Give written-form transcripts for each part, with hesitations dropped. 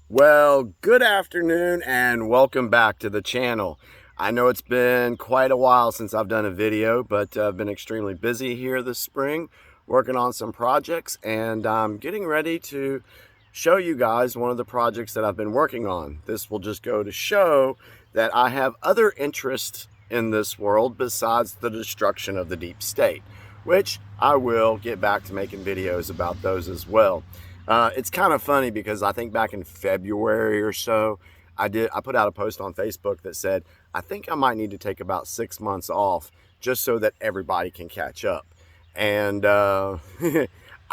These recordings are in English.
Well, good afternoon and welcome back to the channel. I know it's been quite a while since I've done a video, but I've been extremely busy here this spring working on some projects, and I'm getting ready to show you guys one of the projects that I've been working on. This will just go to show that I have other interests in this world besides the destruction of the deep state, which I will get back to making videos about those as well. It's kind of funny because I think back in February or so, I put out a post on Facebook that said, I think I might need to take about 6 months off just so that everybody can catch up. And I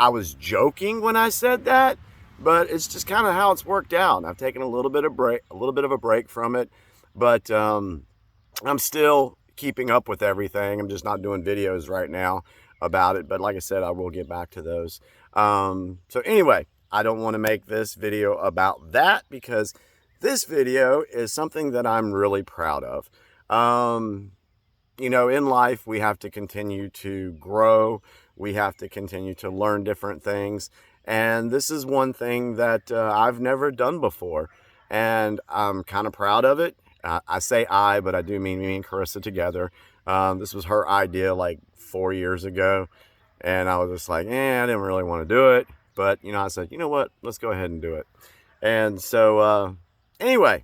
was joking when I said that, but it's just kind of how it's worked out. I've taken a little bit of a break from it, but I'm still keeping up with everything. I'm just not doing videos right now about it, but like I said, I will get back to those. So anyway, I don't want to make this video about that because this video is something that I'm really proud of. You know, in life, we have to continue to grow. We have to continue to learn different things. And this is one thing that I've never done before. And I'm kind of proud of it. I say I, but I do mean me and Carissa together. This was her idea like 4 years ago. And I was just like, I didn't really want to do it. But, you know, I said, you know what? Let's go ahead and do it. And so, anyway,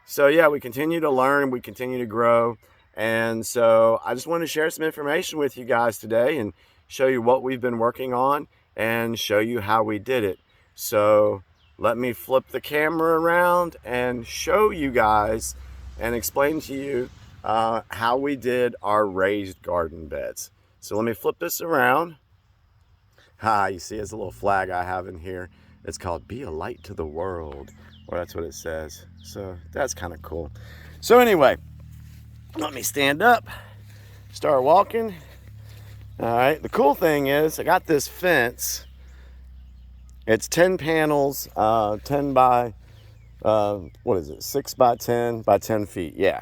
so yeah, we continue to learn. We continue to grow. And so I just want to share some information with you guys today and show you what we've been working on and show you how we did it. So let me flip the camera around and show you guys and explain to you how we did our raised garden beds. So let me flip this around. You see it's a little flag I have in here. It's called Be a Light to the World, or that's what it says. So that's kind of cool. So anyway, let me stand up, start walking. All right, the cool thing is I got this fence. It's 10 panels, 10 by, what is it, 6 by 10 by 10 feet, yeah.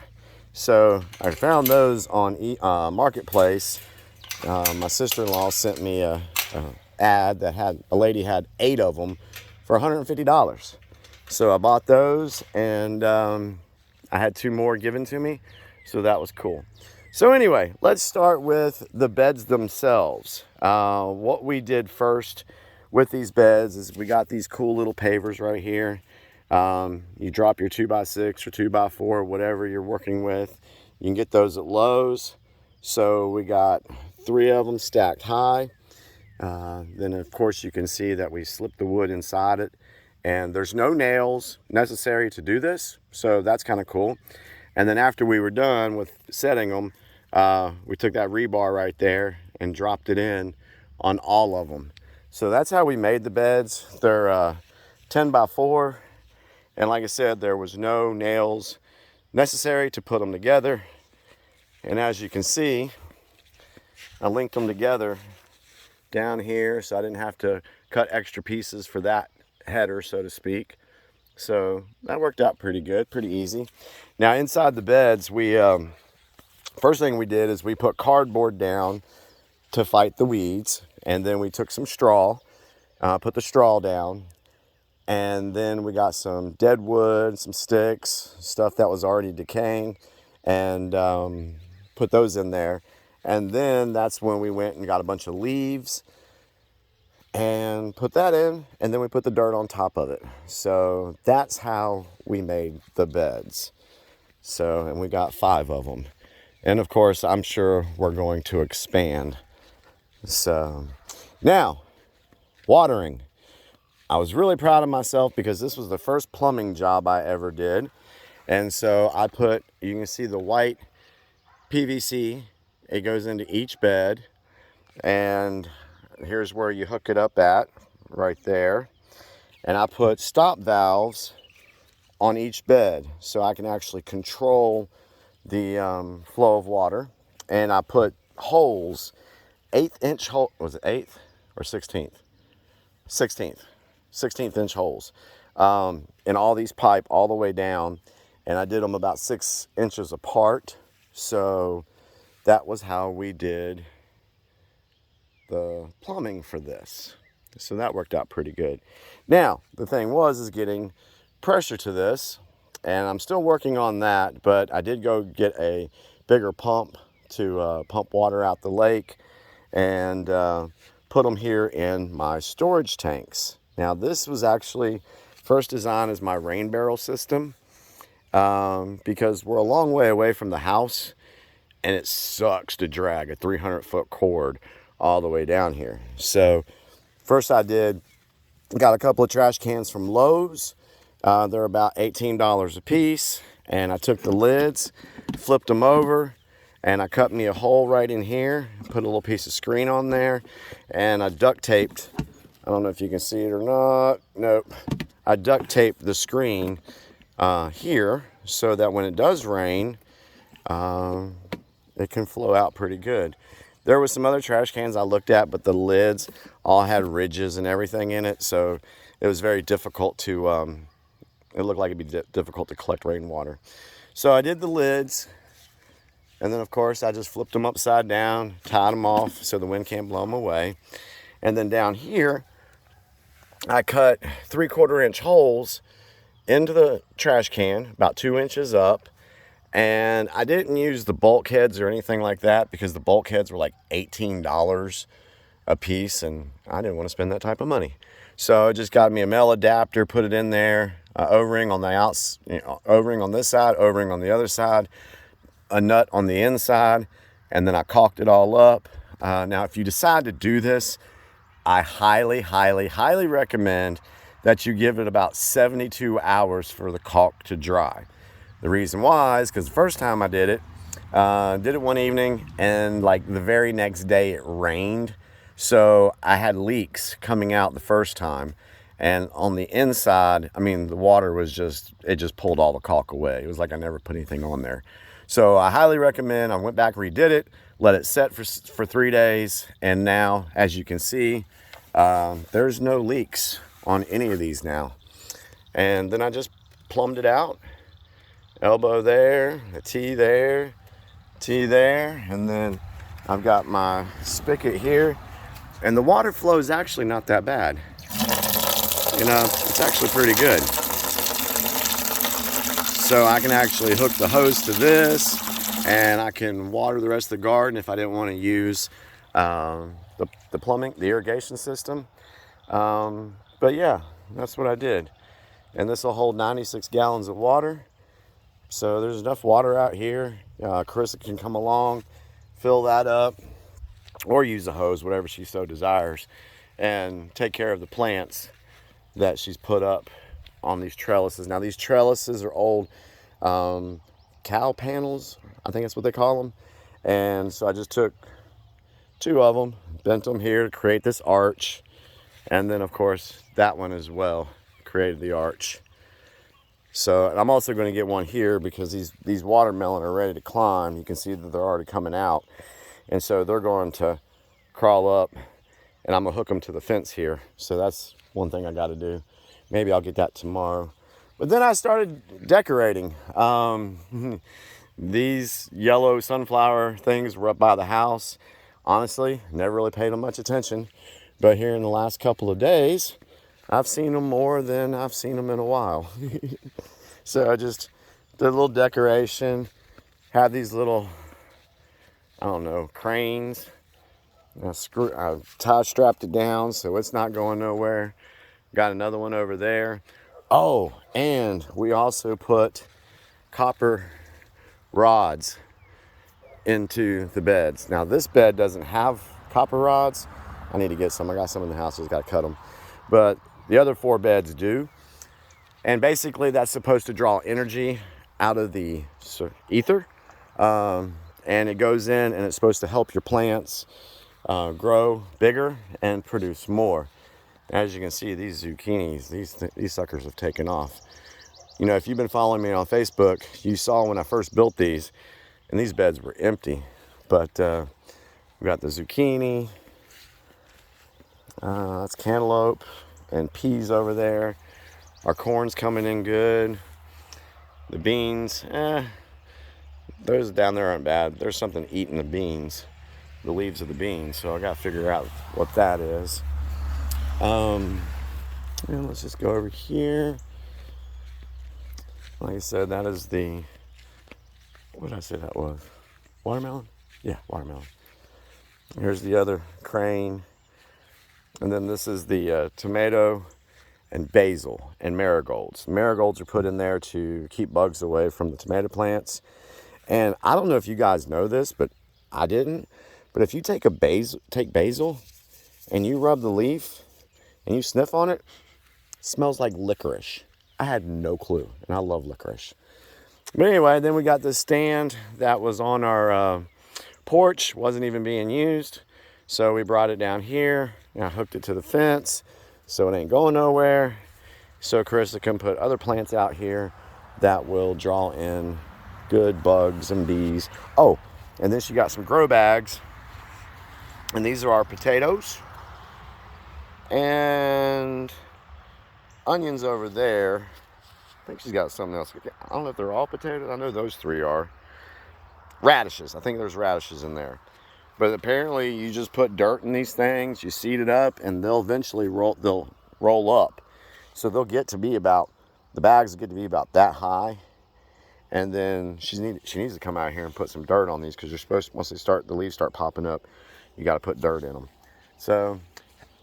So I found those on Marketplace. My sister-in-law sent me a ad that had, a lady had 8 of them for $150. So I bought those, and I had 2 more given to me, so that was cool. So anyway, let's start with the beds themselves. What we did first with these beds is we got these cool little pavers right here. You drop your 2x6 or 2x4, whatever you're working with. You can get those at Lowe's. So we got 3 of them stacked high. Then of course you can see that we slipped the wood inside it, and there's no nails necessary to do this, so that's kind of cool. And then after we were done with setting them, we took that rebar right there and dropped it in on all of them. So that's how we made the beds. They're 10 by 4, and like I said, there was no nails necessary to put them together. And as you can see, I linked them together down here, so I didn't have to cut extra pieces for that header, so to speak. So that worked out pretty good, pretty easy. Now inside the beds, we first thing we did is we put cardboard down to fight the weeds, and then we took some straw, put the straw down, and then we got some dead wood, some sticks, stuff that was already decaying, and put those in there. And then that's when we went and got a bunch of leaves and put that in, and then we put the dirt on top of it. So that's how we made the beds. So, and we got 5 of them. And of course, I'm sure we're going to expand. So now, watering. I was really proud of myself because this was the first plumbing job I ever did. And so I put, you can see the white PVC, it goes into each bed, and here's where you hook it up at, right there. And I put stop valves on each bed so I can actually control the flow of water. And I put holes, 1/8-inch hole, was it 8th or 16th? 16th inch holes in all these pipe all the way down. And I did them about 6 inches apart. So that was how we did the plumbing for this. So that worked out pretty good. Now, the thing was getting pressure to this, and I'm still working on that, but I did go get a bigger pump to pump water out the lake and put them here in my storage tanks. Now this was actually first designed as my rain barrel system because we're a long way away from the house, and it sucks to drag a 300-foot cord all the way down here. So first I got a couple of trash cans from Lowe's. They're about $18 a piece, and I took the lids, flipped them over, and I cut me a hole right in here, put a little piece of screen on there, and I duct taped, I don't know if you can see it or not, nope. I duct taped the screen here so that when it does rain, it can flow out pretty good. There was some other trash cans I looked at, but the lids all had ridges and everything in it, so it was very difficult to, it looked like it'd be difficult to collect rainwater. So I did the lids, and then of course I just flipped them upside down, tied them off so the wind can't blow them away. And then down here, I cut 3/4 inch holes into the trash can, about 2 inches up. And I didn't use the bulkheads or anything like that because the bulkheads were like $18 a piece, and I didn't want to spend that type of money. So I just got me a male adapter, put it in there, O-ring on the O-ring on this side, O-ring on the other side, a nut on the inside, and then I caulked it all up. Now, if you decide to do this, I highly, highly, highly recommend that you give it about 72 hours for the caulk to dry. The reason why is because the first time I did it one evening, and like the very next day it rained. So I had leaks coming out the first time, and on the inside, I mean, the water was it just pulled all the caulk away. It was like I never put anything on there. So I highly recommend, I went back, redid it, let it set for 3 days. And now, as you can see, there's no leaks on any of these now. And then I just plumbed it out. Elbow there, a T there, T there, and then I've got my spigot here, and the water flow is actually not that bad. You know, it's actually pretty good. So I can actually hook the hose to this, and I can water the rest of the garden if I didn't want to use the plumbing, the irrigation system. But yeah, that's what I did. And this will hold 96 gallons of water. So there's enough water out here. Carissa can come along, fill that up, or use a hose, whatever she so desires, and take care of the plants that she's put up on these trellises. Now these trellises are old cow panels, I think that's what they call them. And so I just took 2 of them, bent them here to create this arch. And then of course that one as well created the arch. So, and I'm also going to get one here because these watermelon are ready to climb. You can see that they're already coming out. And so they're going to crawl up, and I'm going to hook them to the fence here. So that's one thing I got to do. Maybe I'll get that tomorrow. But then I started decorating. These yellow sunflower things were up by the house. Honestly, never really paid them much attention. But here in the last couple of days, I've seen them more than I've seen them in a while. So I just did a little decoration, had these little, I don't know, cranes. I strapped it down so it's not going nowhere. Got another one over there. Oh, and we also put copper rods into the beds. Now this bed doesn't have copper rods. I need to get some. I got some in the house, just got to cut them. But the other 4 beds do. And basically that's supposed to draw energy out of the ether. And it goes in, and it's supposed to help your plants grow bigger and produce more. As you can see, these zucchinis, these suckers have taken off. You know, if you've been following me on Facebook, you saw when I first built these, and these beds were empty. But we got the zucchini, that's cantaloupe, and peas over there. Our corn's coming in good. The beans, those down there aren't bad. There's something eating the beans, the leaves of the beans, so I got to figure out what that is. And let's just go over here. Like I said, that is the, what did I say that was? Watermelon? Yeah, watermelon. Here's the other crane. And then this is the tomato and basil and marigolds. Marigolds are put in there to keep bugs away from the tomato plants. And I don't know if you guys know this, but I didn't. But if you take basil and you rub the leaf and you sniff on it, it smells like licorice. I had no clue, and I love licorice. But anyway, then we got this stand that was on our porch, wasn't even being used. So we brought it down here, and I hooked it to the fence so it ain't going nowhere. So Carissa can put other plants out here that will draw in good bugs and bees. Oh, and then she got some grow bags, and these are our potatoes and onions over there. I think she's got something else. I don't know if they're all potatoes. I know those three are. Radishes. I think there's radishes in there. But apparently you just put dirt in these things, you seed it up, and they'll eventually roll up. So they'll get to be about, the bags will get to be about that high. And then she needs to come out here and put some dirt on these, because you're supposed to, once the leaves start popping up, you got to put dirt in them. So,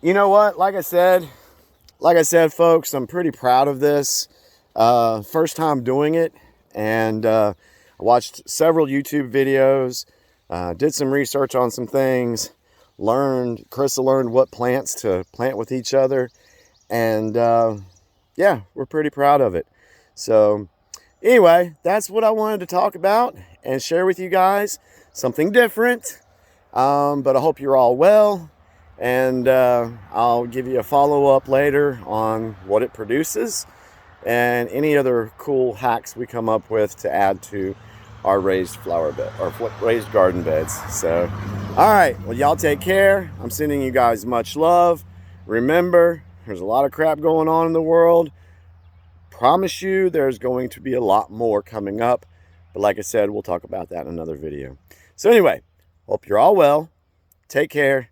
you know what? Like I said, folks, I'm pretty proud of this. First time doing it, and I watched several YouTube videos, did some research on some things, Carissa learned what plants to plant with each other, and yeah, we're pretty proud of it. So anyway, that's what I wanted to talk about and share with you guys, something different, but I hope you're all well, and I'll give you a follow-up later on what it produces and any other cool hacks we come up with to add to our raised flower bed or raised garden beds. So, all right, well, y'all take care. I'm sending you guys much love. Remember, there's a lot of crap going on in the world. Promise you there's going to be a lot more coming up. But like I said, we'll talk about that in another video. So anyway, hope you're all well. Take care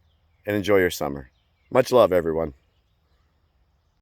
and enjoy your summer. Much love, everyone.